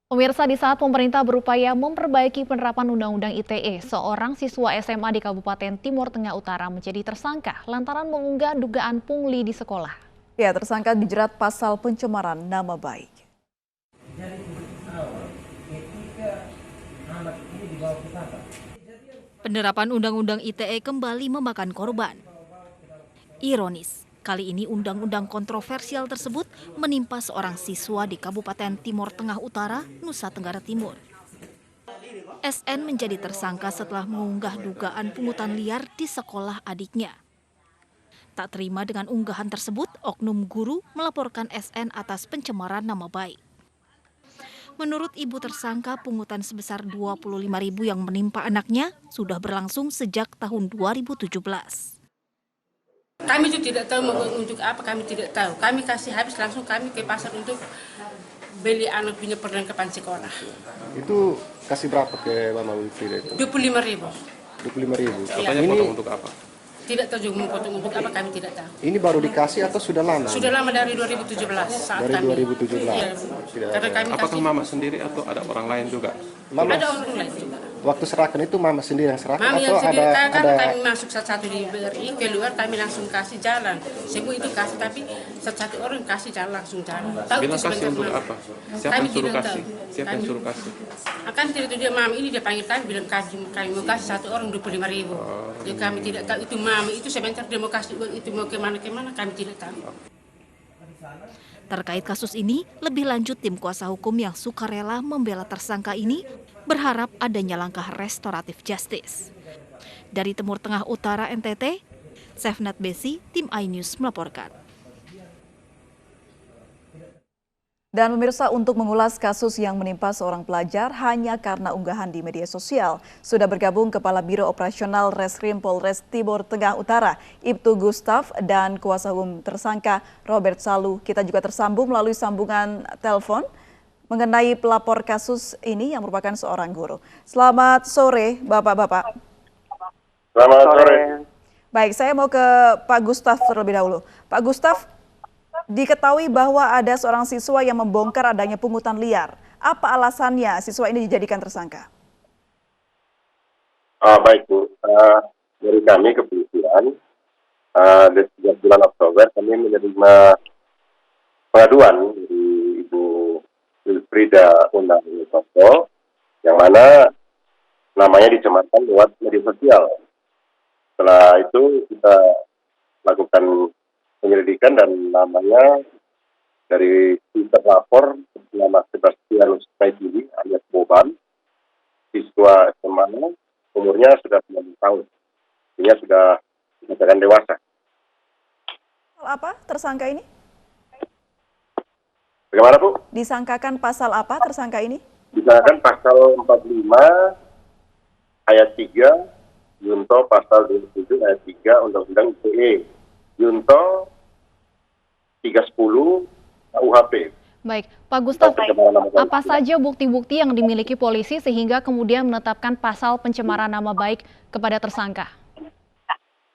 Pemirsa, di saat pemerintah berupaya memperbaiki penerapan Undang-Undang ITE, seorang siswa SMA di Kabupaten Timur Tengah Utara menjadi tersangka lantaran mengunggah dugaan pungli di sekolah. Ya, tersangka dijerat pasal pencemaran nama baik. Penerapan Undang-Undang ITE kembali memakan korban. Ironis, kali ini undang-undang kontroversial tersebut menimpa seorang siswa di Kabupaten Timur Tengah Utara, Nusa Tenggara Timur. SN menjadi tersangka setelah mengunggah dugaan pungutan liar di sekolah adiknya. Tak terima dengan unggahan tersebut, oknum guru melaporkan SN atas pencemaran nama baik. Menurut ibu tersangka, pungutan sebesar Rp25.000 yang menimpa anaknya sudah berlangsung sejak tahun 2017. Kami juga tidak tahu untuk apa, kami tidak tahu. Kami kasih habis langsung kami ke pasar untuk beli anak punya perlengkapan sekolah. Itu kasih berapa ke Mama Wilfrida itu? 25.000. 25.000. Katanya potong untuk apa? Tidak tahu juga mau potong untuk apa, kami tidak tahu. Ini baru dikasih atau sudah lama? Sudah lama dari 2017 saat Dari kami. 2017. Iya. Tidak Karena ada. kami Apakah kasih, Mama sendiri atau ada orang lain juga? Mama, ada orang lain juga. waktu serahkan itu Mama sendiri yang serahkan Mami atau yang sendiri, ada karena kami masuk satu-satu di BRI, keluar kami langsung kasih jalan. Semua itu kasih, tapi satu orang kasih jalan, langsung jalan. Tahu Bilang itu kasih sebentar, untuk Mami. apa? Siapa Kami yang suruh tidak kasih? tahu. Siapa yang suruh kasih? Akan tidak tahu dia Mami ini dia panggil kami bilang kami mau kasih satu orang 25.000. Ya kami tidak tahu itu Mami itu sebentar dia mau kasih uang itu mau kemana kami tidak tahu. Terkait kasus ini, lebih lanjut tim kuasa hukum yang sukarela membela tersangka ini berharap adanya langkah restoratif justice. Dari Timur Tengah Utara NTT, Sefnat Besi, tim iNews melaporkan. Dan pemirsa, untuk mengulas kasus yang menimpa seorang pelajar hanya karena unggahan di media sosial, sudah bergabung Kepala Biro Operasional Reskrim Polres Timur Tengah Utara, Ibtu Gustaf, dan kuasa hukum tersangka Robert Salu. Kita juga tersambung melalui sambungan telepon mengenai pelapor kasus ini yang merupakan seorang guru. Selamat sore, Bapak-bapak. Selamat sore. Baik, saya mau ke Pak Gustaf terlebih dahulu. Pak Gustaf, diketahui bahwa ada seorang siswa yang membongkar adanya pungutan liar. Apa alasannya siswa ini dijadikan tersangka? Baik Bu, dari kami kepolisian, dari sejak bulan Oktober kami menerima pengaduan dari Ibu Wilfrida Undang Wisoto, yang mana namanya dicemarkan lewat media sosial. Setelah itu kita lakukan penyelidikan dan namanya dari si terlapor bernama Sebastianus Maidili alias Boban, siswa SMA, umurnya sudah 9 tahun, artinya sudah dikatakan dewasa. Apa tersangka ini? Bagaimana Bu? Disangkakan pasal apa tersangka ini? Misalkan pasal 45 ayat 3, Junto pasal 27 ayat 3 Undang-Undang ITE, Junto 310 KUHP. Baik, Pak Gustaf, apa saja bukti-bukti yang dimiliki polisi sehingga kemudian menetapkan pasal pencemaran nama baik kepada tersangka?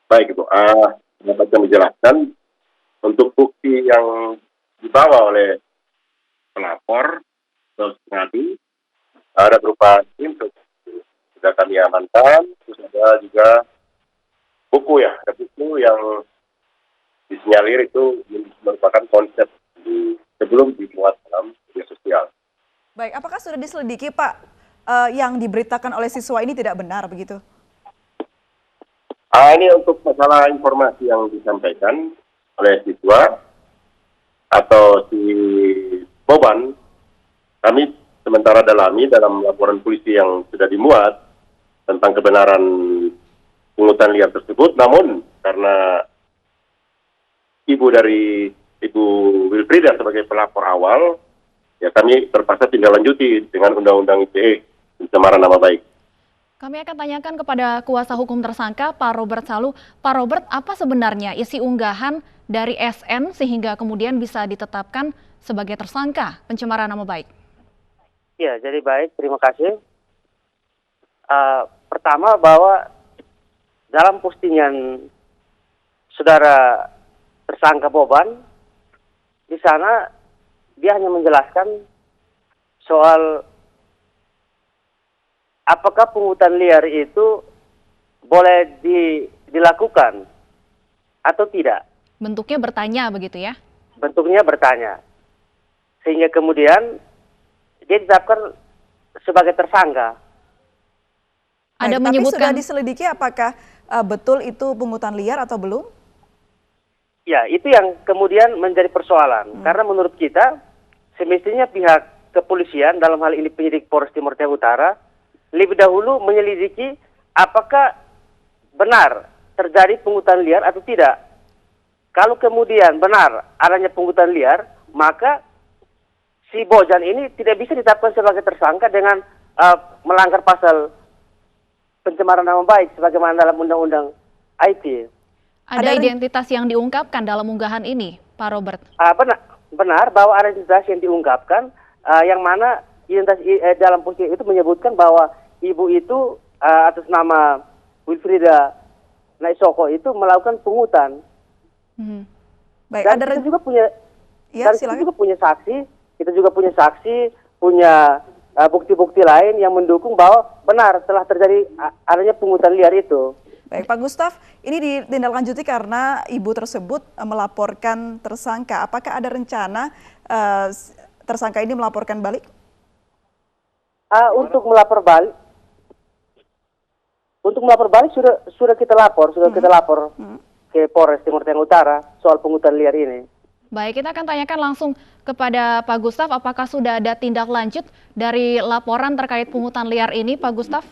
Baik Ibu, dapat kami jelaskan untuk bukti yang dibawa oleh pelapor atau pengadu ada berupa SIM sudah kami amankan, terus ada juga buku ada buku yang disinyalir itu merupakan konsep sebelum dimuat dalam media sosial. Baik, apakah sudah diselidiki Pak yang diberitakan oleh siswa ini tidak benar begitu? Ini untuk masalah informasi yang disampaikan oleh siswa atau si Boban, kami sementara dalami dalam laporan polisi yang sudah dimuat tentang kebenaran pungutan liar tersebut, namun karena ibu dari Ibu Wilfrida sebagai pelapor awal, ya kami terpaksa tindak lanjuti dengan Undang-Undang ITE, pencemaran nama baik. Kami akan tanyakan kepada kuasa hukum tersangka, Pak Robert Salu. Pak Robert, apa sebenarnya isi unggahan dari SN sehingga kemudian bisa ditetapkan sebagai tersangka pencemaran nama baik? Ya, jadi baik, terima kasih. Pertama bahwa dalam postingan saudara tersangka Boban, di sana dia hanya menjelaskan soal apakah pungutan liar itu boleh dilakukan atau tidak. Bentuknya bertanya begitu ya? Bentuknya bertanya. Sehingga kemudian dia ditetapkan sebagai tersangka. Ada Tapi menyebutkan sudah diselidiki apakah betul itu pungutan liar atau belum? Ya, itu yang kemudian menjadi persoalan. Karena menurut kita, semestinya pihak kepolisian, dalam hal ini penyidik Polres Timur Tengah Utara, lebih dahulu menyelidiki apakah benar terjadi pungutan liar atau tidak. Kalau kemudian benar adanya pungutan liar, maka si Bojan ini tidak bisa ditetapkan sebagai tersangka dengan melanggar pasal pencemaran nama baik sebagaimana dalam Undang-Undang IT. ada identitas yang diungkapkan dalam unggahan ini, Pak Robert. Benar bahwa ada identitas yang diungkapkan, yang mana identitas dalam postingan itu menyebutkan bahwa ibu itu atas nama Wilfrida Naisoko itu melakukan pungutan. Baik, Dan kita juga punya, Ya, dan kita silakan. juga punya saksi, punya bukti-bukti lain yang mendukung bahwa benar telah terjadi adanya pungutan liar itu. Baik, Pak Gustaf, ini ditindaklanjuti karena ibu tersebut melaporkan tersangka. Apakah ada rencana tersangka ini melaporkan balik? Untuk melapor balik sudah kita lapor ke Polres Timur Tengah Utara soal pungutan liar ini. Baik, kita akan tanyakan langsung kepada Pak Gustaf, apakah sudah ada tindak lanjut dari laporan terkait pungutan liar ini, Pak Gustaf?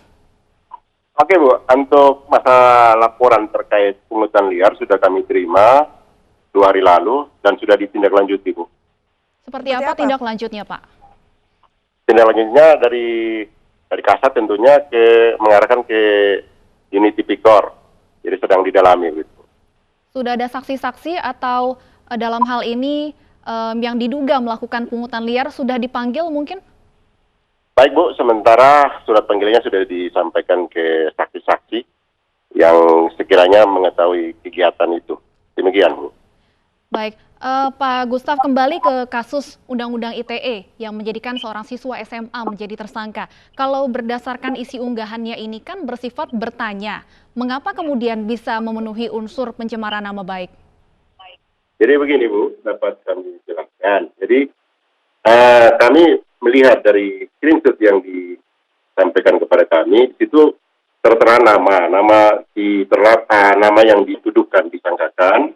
Oke Bu, untuk masalah laporan terkait pungutan liar sudah kami terima 2 hari lalu dan sudah ditindaklanjuti Bu. Seperti apa tindak lanjutnya, Pak? Tindak lanjutnya dari Kasat tentunya mengarahkan ke unit tipikor, jadi sedang didalami gitu. Sudah ada saksi-saksi atau dalam hal ini yang diduga melakukan pungutan liar sudah dipanggil mungkin? Baik Bu, sementara surat panggilannya sudah disampaikan ke saksi-saksi yang sekiranya mengetahui kegiatan itu. Demikian Bu. Baik, Pak Gustaf, kembali ke kasus Undang-Undang ITE yang menjadikan seorang siswa SMA menjadi tersangka. Kalau berdasarkan isi unggahannya ini kan bersifat bertanya, mengapa kemudian bisa memenuhi unsur pencemaran nama baik? Jadi begini Bu, dapat kami jelaskan. Jadi kami melihat dari screenshot yang disampaikan kepada kami, di situ tertera nama yang dituduhkan, disangkakan,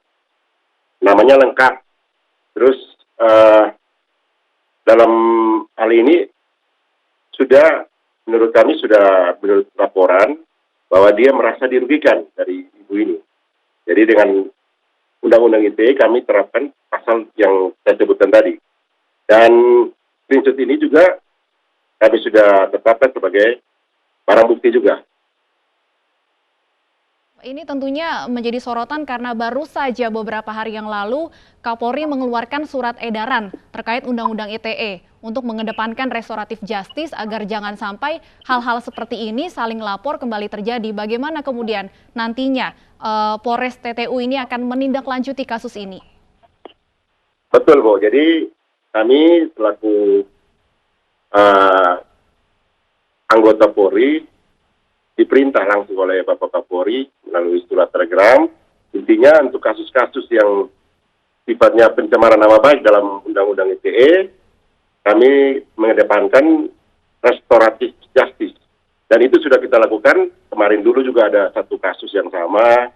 namanya lengkap. Terus dalam hal ini menurut laporan bahwa dia merasa dirugikan dari ibu ini. Jadi dengan Undang-Undang ITE kami terapkan pasal yang saya sebutkan tadi. Dan screenshot ini juga kami sudah tetapkan sebagai barang bukti juga. Ini tentunya menjadi sorotan karena baru saja beberapa hari yang lalu Kapolri mengeluarkan surat edaran terkait Undang-Undang ITE untuk mengedepankan restoratif justice agar jangan sampai hal-hal seperti ini saling lapor kembali terjadi. Bagaimana kemudian nantinya Polres TTU ini akan menindaklanjuti kasus ini? Betul Bu, jadi kami selaku anggota Polri diperintah langsung oleh Bapak Kapolri melalui surat telegram. Intinya untuk kasus-kasus yang sifatnya pencemaran nama baik dalam Undang-Undang ITE, kami mengedepankan restoratif justice. Dan itu sudah kita lakukan, kemarin dulu juga ada satu kasus yang sama,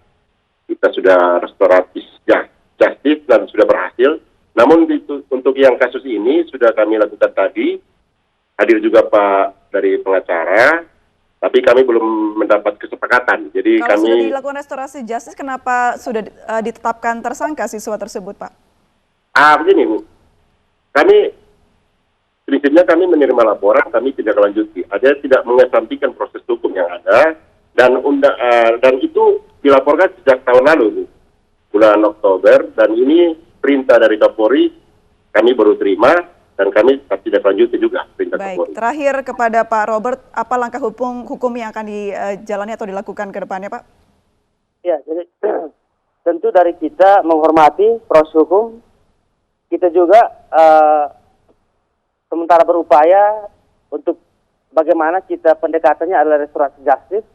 kita sudah restoratif justice dan sudah berhasil. Namun untuk yang kasus ini sudah kami lakukan tadi, hadir juga Pak dari pengacara, tapi kami belum mendapat kesepakatan. Jadi Kalau kami sudah dilakukan restorasi justice, kenapa sudah ditetapkan tersangka siswa tersebut, Pak? Begini Bu, prinsipnya kami menerima laporan, kami tidak lanjuti. Ada tidak mengesampingkan proses hukum yang ada, dan itu dilaporkan sejak tahun lalu Bu, bulan Oktober, dan ini perintah dari Kapolri kami baru terima dan kami tidak lanjuti juga perintah Kapolri. Baik, terakhir kepada Pak Robert, apa langkah hukum yang akan dijalani atau dilakukan ke depannya, Pak? Ya, jadi tentu dari kita menghormati proses hukum, kita juga sementara berupaya untuk bagaimana kita pendekatannya adalah restoratif justice,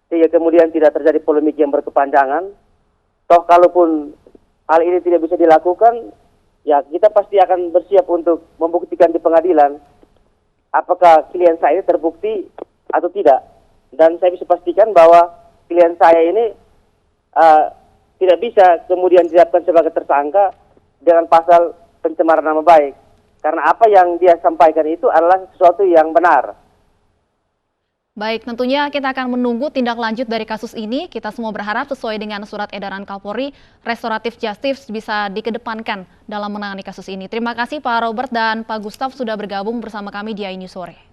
sehingga kemudian tidak terjadi polemik yang berkepanjangan. Toh kalaupun hal ini tidak bisa dilakukan, ya kita pasti akan bersiap untuk membuktikan di pengadilan apakah klien saya ini terbukti atau tidak. Dan saya bisa pastikan bahwa klien saya ini tidak bisa kemudian ditetapkan sebagai tersangka dengan pasal pencemaran nama baik. Karena apa yang dia sampaikan itu adalah sesuatu yang benar. Baik, tentunya kita akan menunggu tindak lanjut dari kasus ini. Kita semua berharap sesuai dengan surat edaran Kapolri, restoratif justice bisa dikedepankan dalam menangani kasus ini. Terima kasih Pak Robert dan Pak Gustaf sudah bergabung bersama kami di iNews Sore.